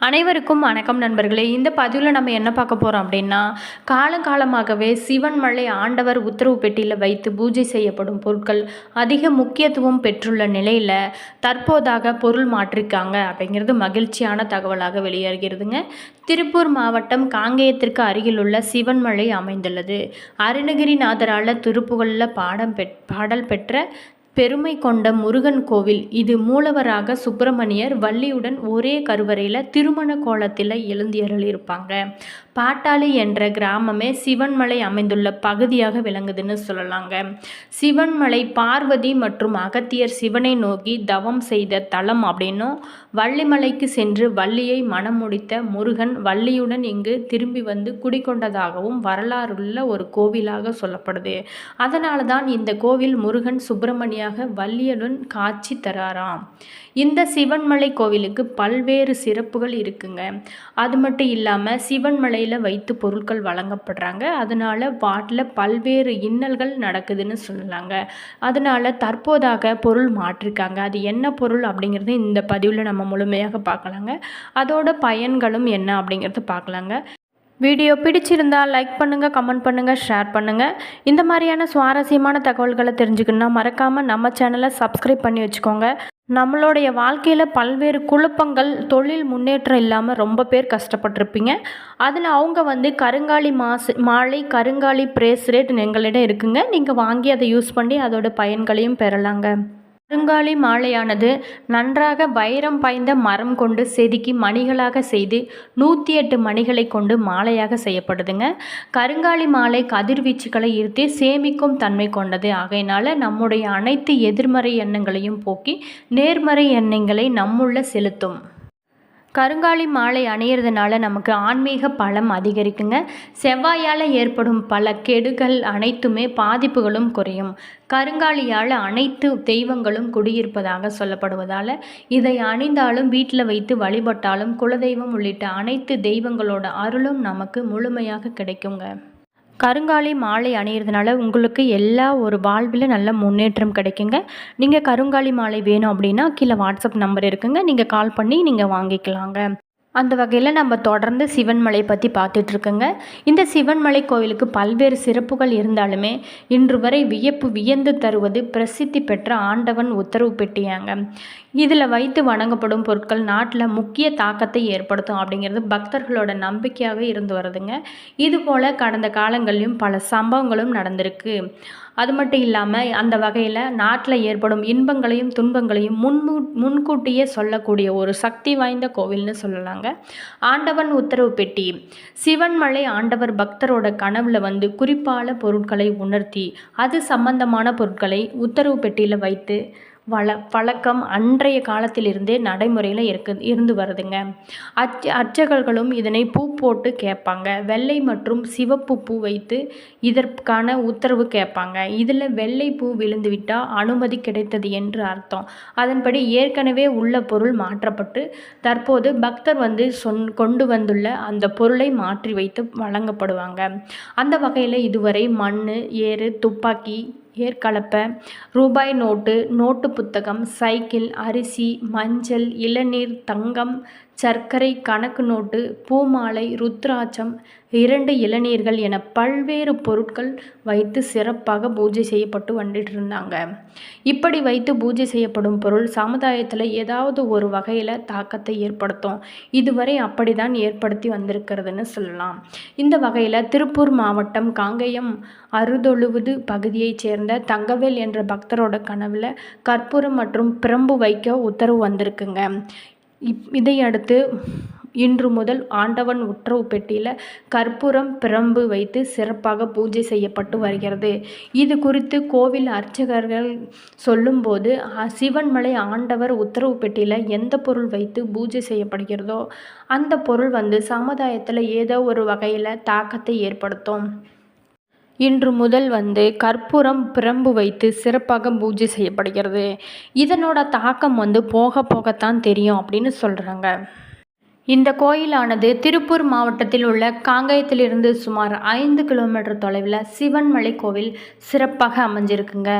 அனைவருக்கும் வணக்கம் நண்பர்களே. இந்த பதிவில் நம்ம என்ன பார்க்க போகிறோம் அப்படின்னா, காலங்காலமாகவே சிவன்மலை ஆண்டவர் உத்தரவு பெட்டியில் வைத்து பூஜை செய்யப்படும் பொருட்கள் அதிக முக்கியத்துவம் பெற்றுள்ள நிலையில் தற்போதாக பொருள் மாற்றிருக்காங்க அப்படிங்கிறது மகிழ்ச்சியான தகவலாக வெளியாகிறதுங்க. திருப்பூர் மாவட்டம் காங்கேயத்திற்கு அருகிலுள்ள சிவன்மலை அமைந்துள்ளது. அருணகிரிநாதரால் திருப்புகழில் பாடல் பெற்ற பெருமை கொண்ட முருகன் கோவில். இது மூலவராக சுப்பிரமணியர் வள்ளியுடன் ஒரே கருவறையில் திருமண கோலத்தில் எழுந்தியருளியிருப்பாங்க. பாட்டாளி என்ற கிராமமே சிவன்மலை அமைந்துள்ள பகுதியாக விளங்குதுன்னு சொல்லலாங்க. சிவன்மலை பார்வதி மற்றும் அகத்தியர் சிவனை நோக்கி தவம் செய்த தலம் அப்படின்னும், வள்ளிமலைக்கு சென்று வள்ளியை மனம் முடித்த முருகன் வள்ளியுடன் இங்கு திரும்பி வந்து குடிக்கொண்டதாகவும் வரலாறுள்ள ஒரு கோவிலாக சொல்லப்படுது. அதனால தான் இந்த கோவில் முருகன் சுப்பிரமணியாக வள்ளியுடன் காட்சி தராராம். இந்த சிவன்மலை கோவிலுக்கு பல்வேறு சிறப்புகள் இருக்குங்க. அது மட்டும் இல்லாமல் சிவன்மலையில் வைத்து பொருட்கள் வழங்கப்படுறாங்க. அதனால வாட்டில் பல்வேறு இன்னல்கள் நடக்குதுன்னு சொல்லலாங்க. அதனால தற்போதாக பொருள் மாற்றிருக்காங்க. அது என்ன பொருள் அப்படிங்கிறது இந்த பதிவில் நம்ம முழுமையாக பார்க்கலாங்க. அதோட பயன்களும் என்ன அப்படிங்கிறத பார்க்கலாங்க. வீடியோ பிடிச்சிருந்தால் லைக் பண்ணுங்கள், கமெண்ட் பண்ணுங்கள், ஷேர் பண்ணுங்கள். இந்த மாதிரியான சுவாரஸ்யமான தகவல்களை தெரிஞ்சுக்கணுன்னா மறக்காமல் நம்ம சேனலை சப்ஸ்கிரைப் பண்ணி வச்சுக்கோங்க. நம்மளுடைய வாழ்க்கையில் பல்வேறு குழப்பங்கள், தொழில் முன்னேற்றம் இல்லாமல் ரொம்ப பேர் கஷ்டப்பட்டிருப்பீங்க. அதில் அவங்க கருங்காலி மாலை, கருங்காலி பிரேஸ்லெட் எங்களிடம் இருக்குங்க. நீங்கள் வாங்கி அதை யூஸ் பண்ணி அதோட பயன்களையும் பெறலாங்க. கருங்காலி மாலையானது நன்றாக வைரம் பாய்ந்த மரம் கொண்டு செதுக்கி மணிகளாக செய்து 108 மணிகளை கொண்டு மாலையாக செய்யப்படுதுங்க. கருங்காலி மாலை கதிர்வீச்சுகளை ஈர்த்து சேமிக்கும் தன்மை கொண்டது. ஆகையினால நம்முடைய அனைத்து எதிர்மறை எண்ணங்களையும் போக்கி நேர்மறை எண்ணங்களை நம்முள்ள செலுத்தும். கருங்காலி மாலை அணியறதுனால நமக்கு ஆன்மீக பலம் அதிகரிக்குங்க. செவ்வாயால் ஏற்படும் பல கெடுகள் அனைத்துமே பாதிப்புகளும் குறையும். கருங்காலியால் அனைத்து தெய்வங்களும் குடியிருப்பதாக சொல்லப்படுவதால் இதை அணிந்தாலும் வீட்டில் வைத்து வழிபட்டாலும் குலதெய்வம் உள்ளிட்ட அனைத்து தெய்வங்களோட அருளும் நமக்கு முழுமையாக கிடைக்குங்க. கருங்காலி மாலை அணியிறதுனால உங்களுக்கு எல்லா ஒரு வாழ்வில் நல்ல முன்னேற்றம் கிடைக்குங்க. நீங்கள் கருங்காலி மாலை வேணும் அப்படின்னா கீழே வாட்ஸ்அப் நம்பர் இருக்குங்க. நீங்கள் கால் பண்ணி நீங்கள் வாங்கிக்கலாங்க. அந்த வகையில் நம்ம தொடர்ந்து சிவன்மலை பற்றி பார்த்துட்ருக்கோங்க. இந்த சிவன்மலை கோவிலுக்கு பல்வேறு சிறப்புகள் இருந்தாலுமே இன்று வரை வியந்து தருவது பிரசித்தி பெற்ற ஆண்டவன் உத்தரவு பெட்டியாங்க. இதில் வைத்து வணங்கப்படும் பொருட்கள் நாட்டில் முக்கிய தாக்கத்தை ஏற்படுத்தும் அப்படிங்கிறது பக்தர்களோட நம்பிக்கையாக இருந்து வருதுங்க. இதுபோல் கடந்த காலங்களிலும் பல சம்பவங்களும் நடந்திருக்கு. அது மட்டும் இல்லாமல் அந்த வகையில் நாட்டில் ஏற்படும் இன்பங்களையும் துன்பங்களையும் முன்கூட்டியே சொல்லக்கூடிய ஒரு சக்தி வாய்ந்த கோவில்னு சொல்லலாங்க. ஆண்டவன் உத்தரவு பெட்டி. சிவன்மலை ஆண்டவர் பக்தரோட கனவுல குறிப்பான பொருட்களை உணர்த்தி அது சம்பந்தமான பொருட்களை உத்தரவு பெட்டியில் வைத்து பழக்கம் அன்றைய காலத்திலிருந்தே நடைமுறையில் இருந்து வருதுங்க. அர்ச்சகர்களும் இதனை பூ போட்டு கேட்பாங்க. வெள்ளை மற்றும் சிவப்பு பூ வைத்து இதற்கான உத்தரவு கேட்பாங்க. இதில் வெள்ளை பூ விழுந்து விட்டால் அனுமதி கிடைத்தது என்று அர்த்தம். அதன்படி ஏற்கனவே உள்ள பொருள் மாற்றப்பட்டு தற்போது பக்தர் கொண்டு வந்துள்ள அந்த பொருளை மாற்றி வைத்து வழங்கப்படுவாங்க. அந்த வகையில் இதுவரை மண், ஏறு, துப்பாக்கி, ஏற்கலப்பை, ரூபாய் நோட்டு புத்தகம், சைக்கிள், அரிசி, மஞ்சள், இளநீர், தங்கம், சர்க்கரை, கணக்கு நோட்டு, பூமாலை, ருத்ராட்சம், 2 இளநீர்கள் என பல்வேறு பொருட்கள் வைத்து சிறப்பாக பூஜை செய்யப்பட்டு வந்துட்டு இருந்தாங்க. இப்படி வைத்து பூஜை செய்யப்படும் பொருள் சமுதாயத்தில் ஏதாவது ஒரு வகையில் தாக்கத்தை ஏற்படுத்தும். இதுவரை அப்படி தான் ஏற்படுத்தி வந்திருக்கிறதுன்னு சொல்லலாம். இந்த வகையில் திருப்பூர் மாவட்டம் காங்கேயம் அறுதொழுவது பகுதியைச் சேர்ந்த தங்கவேல் என்ற பக்தரோட கனவில் கற்பூரம் மற்றும் பிரம்பு வைக்க உத்தரவு வந்திருக்குங்க. இதையடுத்து இன்று முதல் ஆண்டவன் உத்தரவு பெட்டியில் கற்பூரம், பிரம்பு வைத்து சிறப்பாக பூஜை செய்யப்பட்டு வருகிறது. இது குறித்து கோவில் அர்ச்சகர்கள் சொல்லும்போது, சிவன்மலை ஆண்டவர் உத்தரவு பெட்டியில் எந்த பொருள் வைத்து பூஜை செய்யப்படுகிறதோ அந்த பொருள் சமுதாயத்தில் ஏதோ ஒரு வகையில் தாக்கத்தை ஏற்படுத்தும். இன்று முதல் கற்பூரம், பிரம்பு வைத்து சிறப்பாக பூஜை செய்யப்படுகிறது. இதனோட தாக்கம் போக போகத்தான் தெரியும் அப்படின்னு சொல்கிறாங்க. இந்த கோயிலானது திருப்பூர் மாவட்டத்தில் உள்ள காங்கயத்திலிருந்து சுமார் 5 கிலோமீட்டர் தொலைவில் சிவன்மலை கோவில் சிறப்பாக அமைஞ்சிருக்குங்க.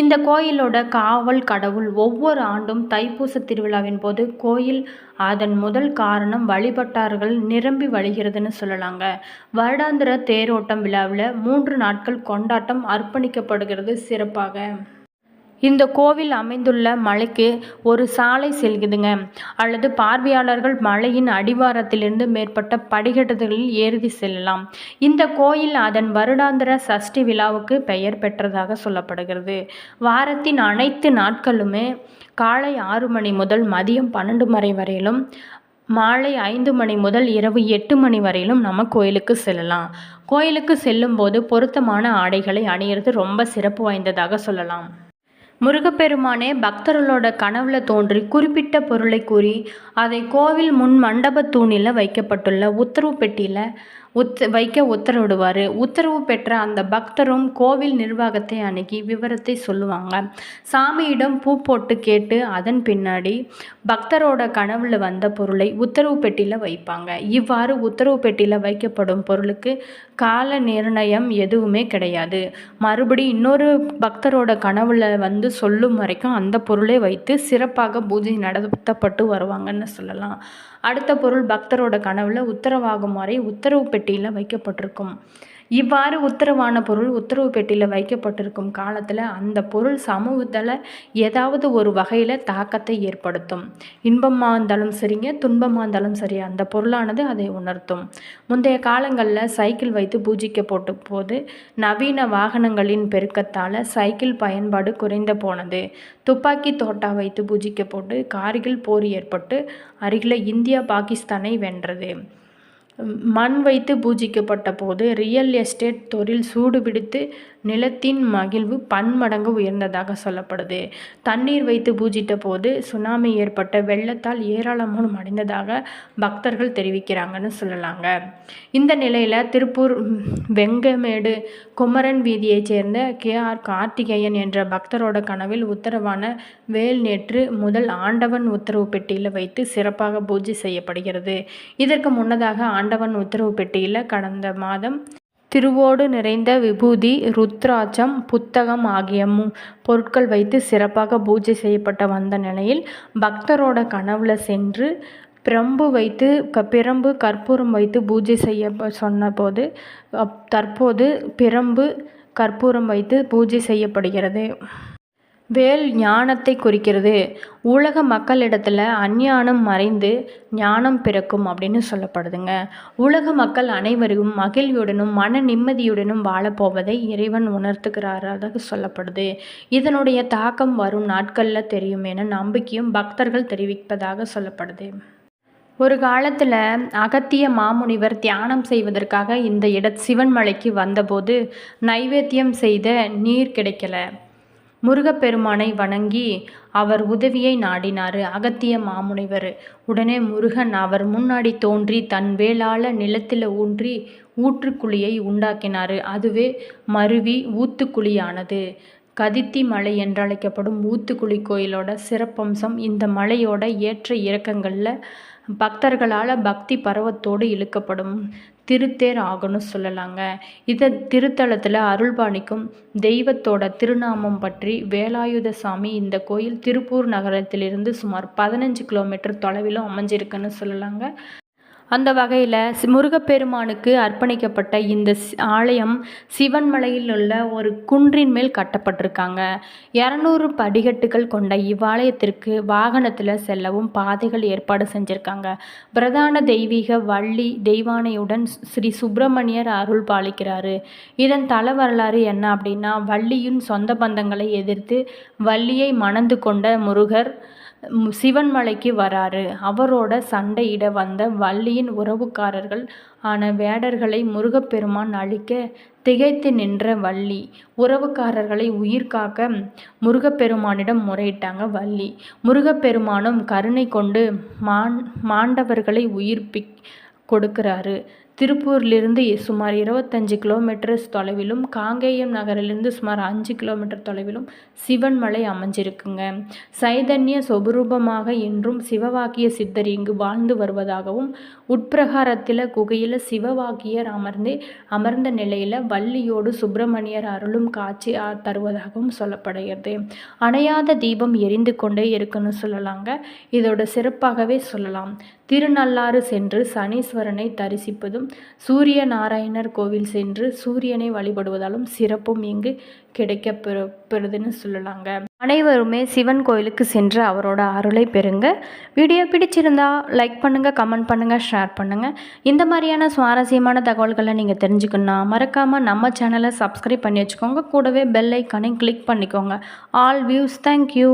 இந்த கோயிலோட காவல் கடவுள் ஒவ்வொரு ஆண்டும் தைப்பூச திருவிழாவின் போது கோயில் அதன் முதல் காரணம் வழிபட்டார்கள் நிரம்பி வழிகிறதுன்னு சொல்லலாங்க. வருடாந்திர தேரோட்டம் விழாவில் 3 நாட்கள் கொண்டாட்டம் அர்ப்பணிக்கப்படுகிறது சிறப்பாக. இந்த கோவில் அமைந்துள்ள மலைக்கு ஒரு சாலை செல்குதுங்க. அல்லது பார்வையாளர்கள் மலையின் அடிவாரத்திலிருந்து மேற்பட்ட படிக்கட்டுகளில் ஏறி செல்லலாம். இந்த கோயில் அதன் வருடாந்திர சஷ்டி விழாவுக்கு பெயர் பெற்றதாக சொல்லப்படுகிறது. வாரத்தின் அனைத்து நாட்களுமே காலை 6 மணி முதல் மதியம் 12 மணி வரையிலும், மாலை 5 மணி முதல் இரவு 8 மணி வரையிலும் நம்ம கோயிலுக்கு செல்லலாம். கோயிலுக்கு செல்லும்போது பொருத்தமான ஆடைகளை அணியிறது ரொம்ப சிறப்பு வாய்ந்ததாக சொல்லலாம். முருகப்பெருமானே பக்தர்களோட கனவுல தோன்றி குறிப்பிட்ட பொருளை கூறி அதை கோவில் முன் மண்டபத் தூணில் வைக்கப்பட்டுள்ள உத்தரவு பெட்டியில் வைக்க உத்தரவிடுவார். உத்தரவு பெற்ற அந்த பக்தரும் கோவில் நிர்வாகத்தை அணுகி விவரத்தை சொல்லுவாங்க. சாமியிடம் பூ போட்டு கேட்டு அதன் பின்னாடி பக்தரோட கனவுல வந்த பொருளை உத்தரவு பெட்டியில் வைப்பாங்க. இவ்வாறு உத்தரவு பெட்டியில் வைக்கப்படும் பொருளுக்கு கால நிர்ணயம் எதுவுமே கிடையாது. மறுபடி இன்னொரு பக்தரோட கனவுல வந்து சொல்லும் வரைக்கும் அந்த பொருளை வைத்து சிறப்பாக பூஜை நடத்தப்பட்டு வருவாங்கன்னு சொல்லலாம். அடுத்த பொருள் பக்தரோட கனவுல உத்தரவாகும் வரை உத்தரவு பெட்டியில் வைக்கப்பட்டிருக்கும். இவ்வாறு உத்தரவான பொருள் உத்தரவு பெட்டியில் வைக்கப்பட்டிருக்கும் காலத்தில் அந்த பொருள் சமூகத்தில் ஏதாவது ஒரு வகையில் தாக்கத்தை ஏற்படுத்தும். இன்பமாக இருந்தாலும் சரிங்க, துன்பமாக இருந்தாலும் சரி, அந்த பொருளானது அதை உணர்த்தும். முந்தைய காலங்களில் சைக்கிள் வைத்து பூஜிக்கப்பட்ட போது நவீன வாகனங்களின் பெருக்கத்தால் சைக்கிள் பயன்பாடு குறைந்து போனது. துப்பாக்கி தோட்டா வைத்து பூஜிக்கப்பட்டு கார்கில் போர் ஏற்பட்டு அருகில் இந்தியா பாகிஸ்தானை வென்றது. மண் வைத்து பூஜிக்கப்பட்ட போது ரியல் எஸ்டேட் தொழில் சூடுபிடித்து நிலத்தின் மகிழ்வு பன்மடங்கு உயர்ந்ததாக சொல்லப்படுது. தண்ணீர் வைத்து பூஜித்த போது சுனாமி ஏற்பட்ட வெள்ளத்தால் ஏராளமான அடைந்ததாக பக்தர்கள் தெரிவிக்கிறாங்கன்னு சொல்லலாங்க. இந்த நிலையில் திருப்பூர் வெங்கமேடு குமரன் வீதியைச் சேர்ந்த KR கார்த்திகேயன் என்ற பக்தரோட கனவில் உத்தரவான வேல் நேற்று முதல் ஆண்டவன் உத்தரவு பெட்டியில் வைத்து சிறப்பாக பூஜை செய்யப்படுகிறது. இதற்கு முன்னதாக ஆண்டவன் உத்தரவு பெட்டியில் கடந்த மாதம் திருவோடு நிறைந்த விபூதி, ருத்ராட்சம், புத்தகம் ஆகிய பொருட்கள் வைத்து சிறப்பாக பூஜை செய்யப்பட்ட வந்த நிலையில் பக்தரோட கனவுல சென்று பிரம்பு கற்பூரம் வைத்து பூஜை செய்ய சொன்னபோது தற்போது பிரம்பு கற்பூரம் வைத்து பூஜை செய்யப்படுகிறது. வேல் ஞானத்தை குறிக்கிறது. உலக மக்களிடத்தில் அஞ்ஞானம் மறைந்து ஞானம் பிறக்கும் அப்படின்னு சொல்லப்படுதுங்க. உலக மக்கள் அனைவரும் மகிழ்வுடனும் மன நிம்மதியுடனும் வாழப்போவதை இறைவன் உணர்த்துகிறாராக சொல்லப்படுது. இதனுடைய தாக்கம் வரும் நாட்களில் தெரியும் என நம்பிக்கையும் பக்தர்கள் தெரிவிப்பதாக சொல்லப்படுது. ஒரு காலத்தில் அகத்திய மாமுனிவர் தியானம் செய்வதற்காக இந்த சிவன்மலைக்கு வந்தபோது நைவேத்தியம் செய்த நீர் கிடைக்கல. முருகப்பெருமானை வணங்கி அவர் உதவியை நாடினார் அகத்திய மாமுனிவர். உடனே முருகன் அவர் முன்னாடி தோன்றி தன் வேளால நிலத்தில் ஊன்றி ஊற்றுக்குழியை உண்டாக்கினார். அதுவே மருவி ஊத்துக்குழியானது. கதித்தி மலை என்றழைக்கப்படும் ஊத்துக்குழி கோயிலோட சிறப்பம்சம் இந்த மலையோட ஏற்ற இறக்கங்களில் பக்தர்களால் பக்தி பருவத்தோடு இழுக்கப்படும் திருத்தேர் ஆகும்னு சொல்லலாங்க. திருத்தலத்தில் அருள்பாணிக்கும் தெய்வத்தோட திருநாமம் பற்றி வேலாயுத சாமி இந்த கோயில் திருப்பூர் நகரத்திலிருந்து சுமார் 15 கிலோமீட்டர் தொலைவிலும் அமைஞ்சிருக்குன்னு சொல்லலாங்க. அந்த வகையில் முருகப்பெருமானுக்கு அர்ப்பணிக்கப்பட்ட இந்த ஆலயம் சிவன்மலையில் உள்ள ஒரு குன்றின் மேல் கட்டப்பட்டிருக்காங்க. 200 படிக்கட்டுகள் கொண்ட இவ்வாலயத்திற்கு வாகனத்தில் செல்லவும் பாதைகள் ஏற்பாடு செஞ்சுருக்காங்க. பிரதான தெய்வீக வள்ளி தெய்வானையுடன் ஸ்ரீ சுப்பிரமணியர் அருள் பாலிக்கிறாரு. இதன் தல வரலாறு என்ன அப்படின்னா, வள்ளியின் சொந்த பந்தங்களை எதிர்த்து வள்ளியை மணந்து கொண்ட முருகர் சிவன்மலைக்கு வராரு. அவரோட சண்டையிட வந்த வள்ளியின் உறவுக்காரர்கள் ஆன வேடர்களை முருகப்பெருமான் அழிக்க திகைத்து நின்ற வள்ளி உறவுக்காரர்களை உயிர் காக்க முருகப்பெருமானிடம் முறையிட்டாங்க வள்ளி. முருகப்பெருமானும் கருணை கொண்டு மாண்டவர்களை கொடுக்கிறாரு. திருப்பூரிலிருந்து சுமார் 25 கிலோமீட்டர் தொலைவிலும், காங்கேயம் நகரிலிருந்து சுமார் 5 கிலோமீட்டர் தொலைவிலும் சிவன் மலை அமைஞ்சிருக்குங்க. சைதன்ய சொரூபமாக என்றும் சிவவாக்கிய சித்தர் இங்கு வாழ்ந்து வருவதாகவும், உட்பிரகாரத்தில் குகையில் சிவவாக்கியர் அமர்ந்த நிலையில் வள்ளியோடு சுப்பிரமணியர் அருளும் காட்சி தருவதாகவும் சொல்லப்படுகிறது. அணையாத தீபம் எரிந்து கொண்டே இருக்குன்னு சொல்லலாங்க. இதோட சிறப்பாகவே சொல்லலாம். திருநள்ளாறு சென்று சனீஸ்வரனை தரிசிப்பதும், சூரிய நாராயணர் கோவில் சென்று சூரியனை வழிபடுவதாலும் சிறப்பும் இங்கு கிடைக்கப்பெறுதுன்னு சொல்லலாங்க. அனைவருமே சிவன் கோயிலுக்கு சென்று அவரோட அருளை பெறுங்க. வீடியோ பிடிச்சிருந்தா லைக் பண்ணுங்கள், கமெண்ட் பண்ணுங்கள், ஷேர் பண்ணுங்கள். இந்த மாதிரியான சுவாரஸ்யமான தகவல்களை நீங்கள் தெரிஞ்சுக்கணுன்னா மறக்காமல் நம்ம சேனலை சப்ஸ்கிரைப் பண்ணி வச்சுக்கோங்க. கூடவே பெல் ஐக்கானை கிளிக் பண்ணிக்கோங்க. All views. தேங்க்யூ.